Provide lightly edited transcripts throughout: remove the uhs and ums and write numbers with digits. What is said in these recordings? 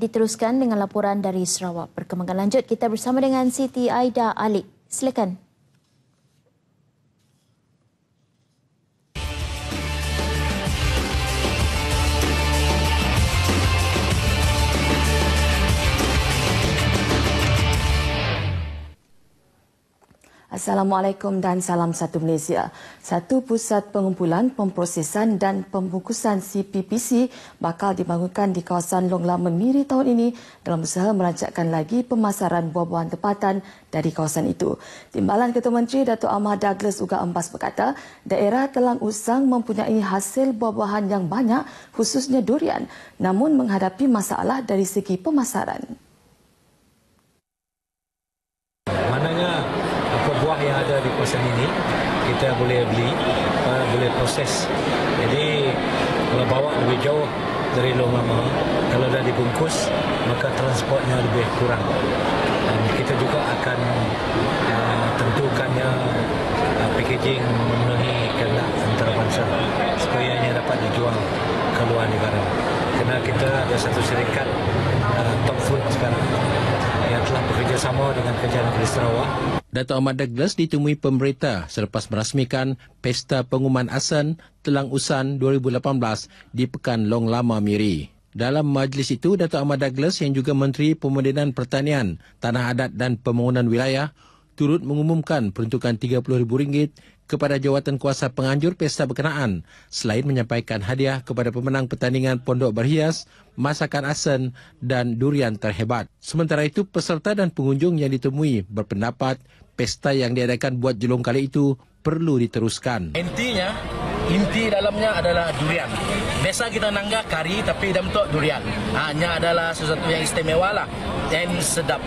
Diteruskan dengan laporan dari Sarawak. Perkembangan lanjut kita bersama dengan Siti Aida Alik. Silakan. Assalamualaikum dan salam satu Malaysia. Satu pusat pengumpulan, pemprosesan dan pembungkusan CPPC bakal dibangunkan di kawasan Long Lama Miri tahun ini dalam usaha merancangkan lagi pemasaran buah-buahan tempatan dari kawasan itu. Timbalan Ketua Menteri Datuk Ahmad Douglas Uga Embas berkata, daerah Telang Usang mempunyai hasil buah-buahan yang banyak khususnya durian namun menghadapi masalah dari segi pemasaran. Mananya buah yang ada di kawasan ini kita boleh beli, boleh proses. Jadi kalau bawa lebih jauh dari Long Lama, kalau dah dibungkus maka transportnya lebih kurang. Dan kita juga akan tentukannya packaging memenuhi kehendak antarabangsa supaya ia dapat dijual ke luar negara. Kerana kita ada satu syarikat Top Food sekarang yang telah bekerjasama dengan Kerajaan Negeri Sarawak. Datuk Ahmad Douglas ditemui pemerintah selepas merasmikan Pesta Pengumuman Asan Telang Usan 2018 di Pekan Long Lama Miri. Dalam majlis itu, Datuk Ahmad Douglas yang juga Menteri Pemodenan Pertanian, Tanah Adat dan Pembangunan Wilayah turut mengumumkan peruntukan RM30,000 kepada jawatan kuasa penganjur pesta berkenaan selain menyampaikan hadiah kepada pemenang pertandingan pondok berhias, masakan asan dan durian terhebat. Sementara itu, peserta dan pengunjung yang ditemui berpendapat pesta yang diadakan buat julung kali itu perlu diteruskan. Inti dalamnya adalah durian. Biasa kita nanggah kari tapi dalam bentuk durian. Hanya adalah sesuatu yang istimewa lah dan sedap.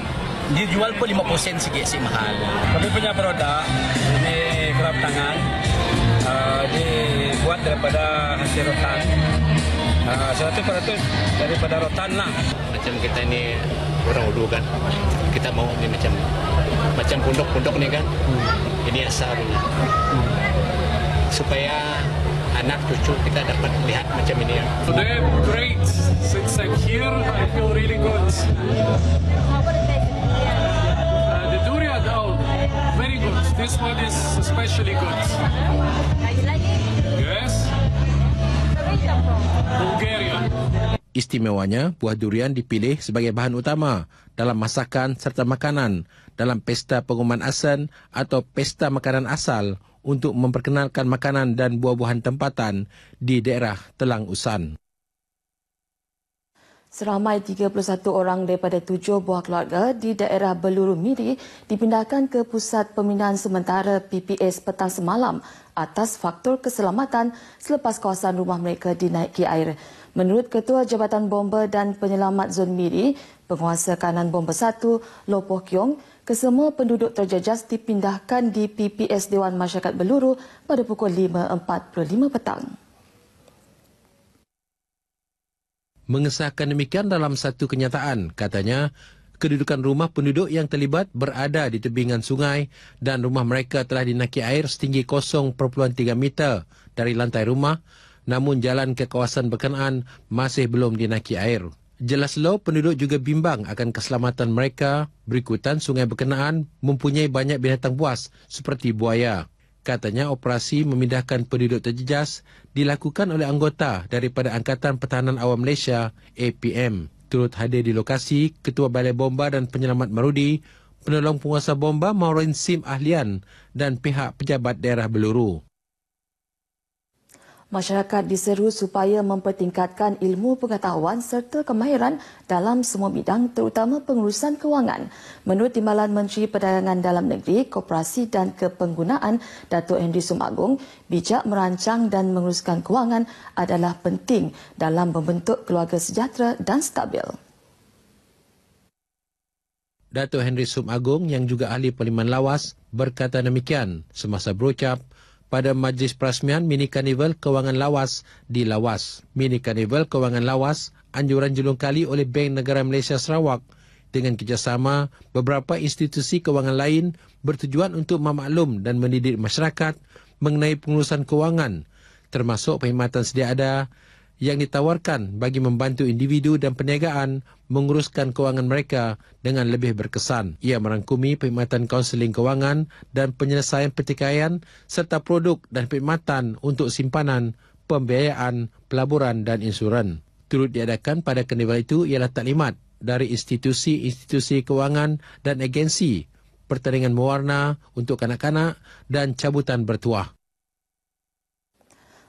Dijual pun 50 sen sikit mahal. Kami punya produk ini kerap tangan dibuat daripada hasil rotan. 100% daripada rotan lah. Macam kita ini orang Ulu kan, kita mau ni macam pondok-pondok ni kan. Ini asal supaya anak cucu kita dapat lihat macam ini. Today great. Since I'm here, I feel really good. The durian, very good. This one is especially good. Yes. Bulgaria. Istimewanya, buah durian dipilih sebagai bahan utama dalam masakan serta makanan dalam Pesta Pengumuman Asan atau Pesta Makanan Asal untuk memperkenalkan makanan dan buah-buahan tempatan di daerah Telang Usan. Seramai 31 orang daripada 7 buah keluarga di daerah Beluru Miri dipindahkan ke Pusat Pemindahan Sementara PPS petang semalam atas faktor keselamatan selepas kawasan rumah mereka dinaiki air. Menurut Ketua Jabatan Bomba dan Penyelamat Zon Miri, Penguasa Kanan Bomba 1, Loh Poh Kiong, kesemua penduduk terjejas dipindahkan di PPS Dewan Masyarakat Beluru pada pukul 5.45 petang. Mengesahkan demikian dalam satu kenyataan, katanya kedudukan rumah penduduk yang terlibat berada di tebingan sungai dan rumah mereka telah dinaiki air setinggi 0.3 meter dari lantai rumah, namun jalan ke kawasan berkenaan masih belum dinaiki air. Jelas lo penduduk juga bimbang akan keselamatan mereka berikutan sungai berkenaan mempunyai banyak binatang buas seperti buaya. Katanya operasi memindahkan penduduk terjejas dilakukan oleh anggota daripada Angkatan Pertahanan Awam Malaysia APM. Turut hadir di lokasi Ketua Balai Bomba dan Penyelamat Marudi, Penolong Penguasa Bomba Maureen Sim Ahlian dan pihak pejabat daerah Beluru. Masyarakat diseru supaya mempertingkatkan ilmu pengetahuan serta kemahiran dalam semua bidang terutama pengurusan kewangan. Menurut Timbalan Menteri Perdagangan Dalam Negeri, Koperasi dan Kepenggunaan Datuk Henry Sumagung, bijak merancang dan menguruskan kewangan adalah penting dalam membentuk keluarga sejahtera dan stabil. Datuk Henry Sumagung yang juga ahli Parlimen Lawas berkata demikian semasa berucap pada Majlis Perasmian Mini Karnival Kewangan Lawas di Lawas. Mini Karnival Kewangan Lawas anjuran julung kali oleh Bank Negara Malaysia Sarawak dengan kerjasama beberapa institusi kewangan lain bertujuan untuk memaklum dan mendidik masyarakat mengenai pengurusan kewangan termasuk perkhidmatan sedia ada yang ditawarkan bagi membantu individu dan perniagaan menguruskan kewangan mereka dengan lebih berkesan. Ia merangkumi perkhidmatan kaunseling kewangan dan penyelesaian pertikaian serta produk dan perkhidmatan untuk simpanan, pembiayaan, pelaburan dan insuran. Turut diadakan pada karnival itu ialah taklimat dari institusi-institusi kewangan dan agensi, pertandingan mewarna untuk kanak-kanak dan cabutan bertuah.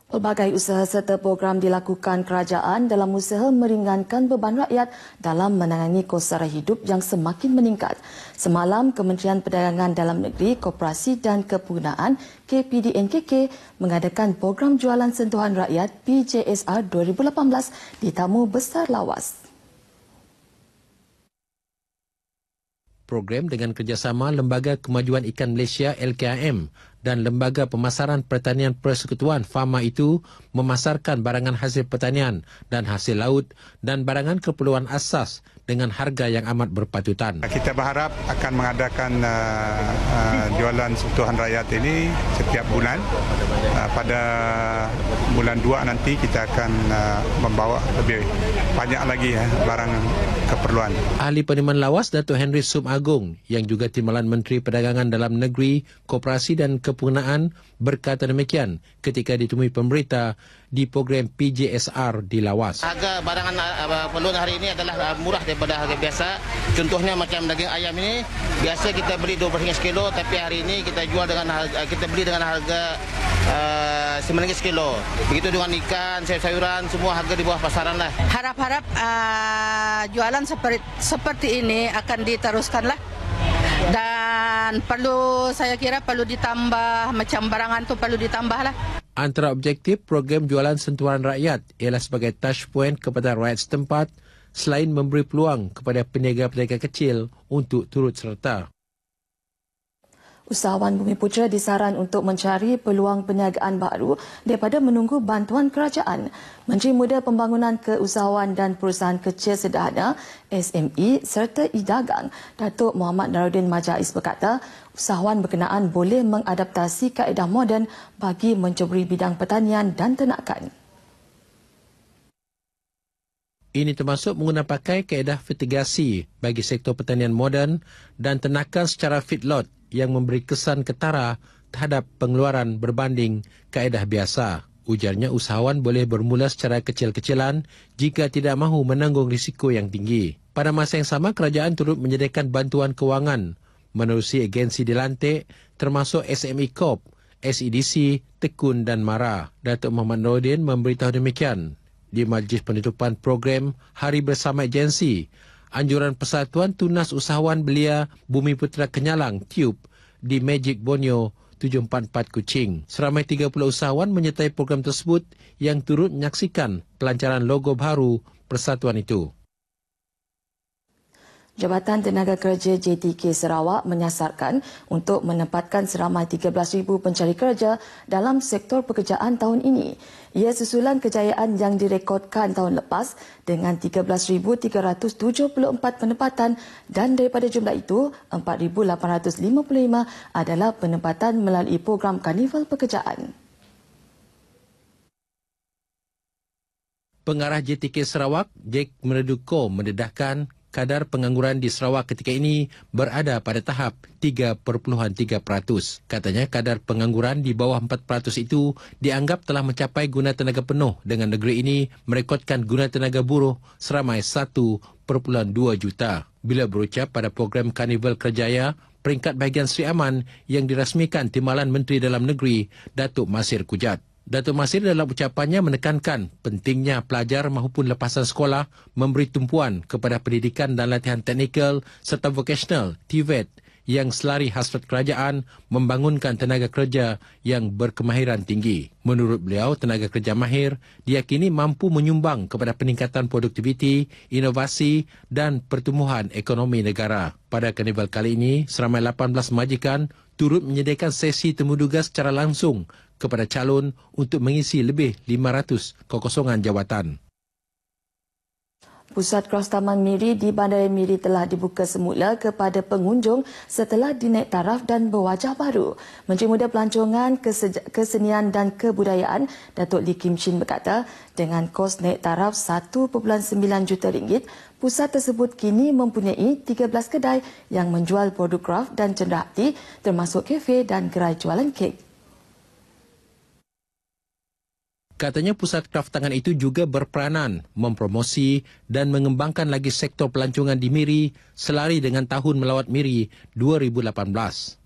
Pelbagai usaha serta program dilakukan kerajaan dalam usaha meringankan beban rakyat dalam menangani kos sara hidup yang semakin meningkat. Semalam, Kementerian Perdagangan Dalam Negeri, Koperasi dan Kepenggunaan KPDNKK mengadakan program jualan sentuhan rakyat PJSR 2018 di Tamu Besar Lawas. Program dengan kerjasama Lembaga Kemajuan Ikan Malaysia LKIM dan Lembaga Pemasaran Pertanian Persekutuan FAMA itu memasarkan barangan hasil pertanian dan hasil laut dan barangan keperluan asas dengan harga yang amat berpatutan. Kita berharap akan mengadakan jualan sentuhan rakyat ini setiap bulan. Pada bulan 2 nanti kita akan membawa lebih banyak lagi barang keperluan. Ahli Penerimaan Lawas Datuk Henry Sum Agung yang juga Timbalan Menteri Perdagangan Dalam Negeri, Koperasi dan Kepenggunaan berkata demikian ketika ditemui pemberita di program PJSR di Lawas. Harga barangan perluan hari ini adalah murah daripada harga biasa. Contohnya macam daging ayam ini, biasa kita beli 12 kilo, tapi hari ini kita jual dengan harga, kita beli dengan harga RM9 kilo. Begitu dengan ikan, sayur-sayuran, semua harga di bawah pasaran lah. Harap-harap jualan seperti ini akan diteruskanlah. Dan saya kira perlu ditambah, macam barangan tu perlu ditambah lah. Antara objektif program jualan sentuhan rakyat ialah sebagai touch point kepada rakyat setempat selain memberi peluang kepada peniaga-peniaga kecil untuk turut serta. Usahawan Bumiputera disaran untuk mencari peluang perniagaan baru daripada menunggu bantuan kerajaan. Menteri Muda Pembangunan Keusahawan dan Perusahaan Kecil Sederhana SME serta e-dagang Datuk Muhammad Naruddin Majais berkata, usahawan berkenaan boleh mengadaptasi kaedah moden bagi menceburi bidang pertanian dan ternakan. Ini termasuk menggunakan pakai kaedah fertigasi bagi sektor pertanian moden dan ternakan secara feedlot yang memberi kesan ketara terhadap pengeluaran berbanding kaedah biasa. Ujarnya usahawan boleh bermula secara kecil-kecilan jika tidak mahu menanggung risiko yang tinggi. Pada masa yang sama, kerajaan turut menyediakan bantuan kewangan menerusi agensi dilantik termasuk SME Corp, SEDC, Tekun dan Mara. Datuk Muhammad Naruddin memberitahu demikian di Majlis Penutupan Program Hari Bersama Agensi Anjuran Persatuan Tunas Usahawan Belia Bumiputera Kenyalang TUB di Magic Borneo 744 Kuching. Seramai 30 usahawan menyertai program tersebut yang turut menyaksikan pelancaran logo baru persatuan itu. Jabatan Tenaga Kerja JTK Sarawak menyasarkan untuk menempatkan seramai 13,000 pencari kerja dalam sektor pekerjaan tahun ini. Ia susulan kejayaan yang direkodkan tahun lepas dengan 13,374 penempatan dan daripada jumlah itu, 4,855 adalah penempatan melalui program Karnival Pekerjaan. Pengarah JTK Sarawak, Jack Mereduko, mendedahkan kadar pengangguran di Sarawak ketika ini berada pada tahap 3.3%. Katanya kadar pengangguran di bawah 4% itu dianggap telah mencapai guna tenaga penuh dengan negeri ini merekodkan guna tenaga buruh seramai 1.2 juta. Bila berucap pada program Karnival Kerjaya, peringkat bahagian Sri Aman yang dirasmikan Timbalan Menteri Dalam Negeri, Datuk Masir Kujat. Datuk Masir dalam ucapannya menekankan pentingnya pelajar maupun lepasan sekolah memberi tumpuan kepada pendidikan dan latihan teknikal serta vocational TVET yang selari hasrat kerajaan membangunkan tenaga kerja yang berkemahiran tinggi. Menurut beliau, tenaga kerja mahir diyakini mampu menyumbang kepada peningkatan produktiviti, inovasi dan pertumbuhan ekonomi negara. Pada karnival kali ini, seramai 18 majikan turut menyediakan sesi temuduga secara langsung kepada calon untuk mengisi lebih 500 kekosongan jawatan. Pusat Kraft Taman Miri di Bandaraya Miri telah dibuka semula kepada pengunjung setelah dinaik taraf dan berwajah baru. Menteri Muda Pelancongan, Kesenian dan Kebudayaan, Datuk Lee Kim Chin berkata, dengan kos naik taraf RM1.9 juta, pusat tersebut kini mempunyai 13 kedai yang menjual produk kraft dan cenderamati termasuk kafe dan gerai jualan kek. Katanya pusat kraft tangan itu juga berperanan mempromosi dan mengembangkan lagi sektor pelancongan di Miri selari dengan Tahun Melawat Miri 2018.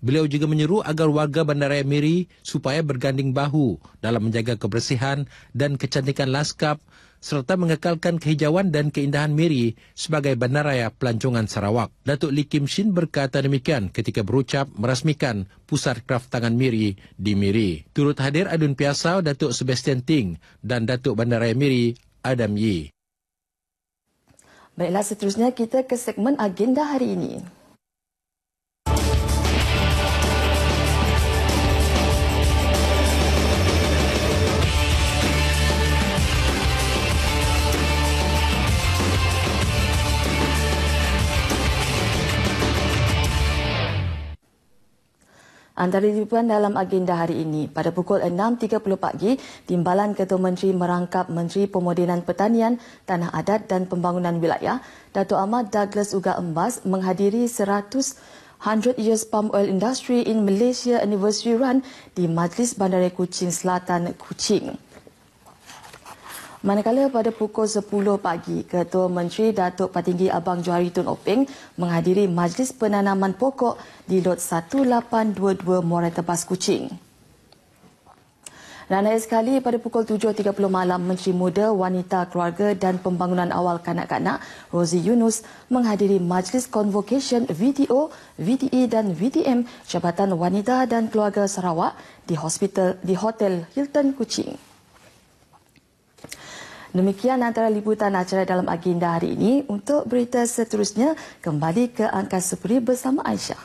Beliau juga menyeru agar warga Bandaraya Miri supaya berganding bahu dalam menjaga kebersihan dan kecantikan lanskap serta mengekalkan kehijauan dan keindahan Miri sebagai bandaraya pelancongan Sarawak. Datuk Lee Kim Chin berkata demikian ketika berucap merasmikan Pusat Kraft Tangan Miri di Miri. Turut hadir Adun Piasau, Datuk Sebastian Ting dan Datuk Bandaraya Miri Adam Yee. Baiklah, seterusnya kita ke segmen agenda hari ini. Antara liputan dalam agenda hari ini, pada pukul 6.30 pagi, Timbalan Ketua Menteri merangkap Menteri Pemodenan Pertanian, Tanah Adat dan Pembangunan Wilayah, Datuk Ahmad Douglas Uga Embas menghadiri 100 Years Palm Oil Industry in Malaysia Anniversary Run di Majlis Bandaraya Kuching Selatan, Kuching. Manakala pada pukul 10 pagi, Ketua Menteri Datuk Patinggi Abang Johari Tun Openg menghadiri Majlis Penanaman Pokok di Lot 1822 Muara Tebas, Kuching. Dan akhir sekali, pada pukul 7.30 malam, Menteri Muda, Wanita, Keluarga dan Pembangunan Awal Kanak-Kanak, Rozi Yunus, menghadiri Majlis Convocation VTO, VTE dan VTM Jabatan Wanita dan Keluarga Sarawak di Hotel Hilton, Kuching. Demikian antara liputan acara dalam agenda hari ini. Untuk berita seterusnya, kembali ke Angkasa Puri bersama Aisyah.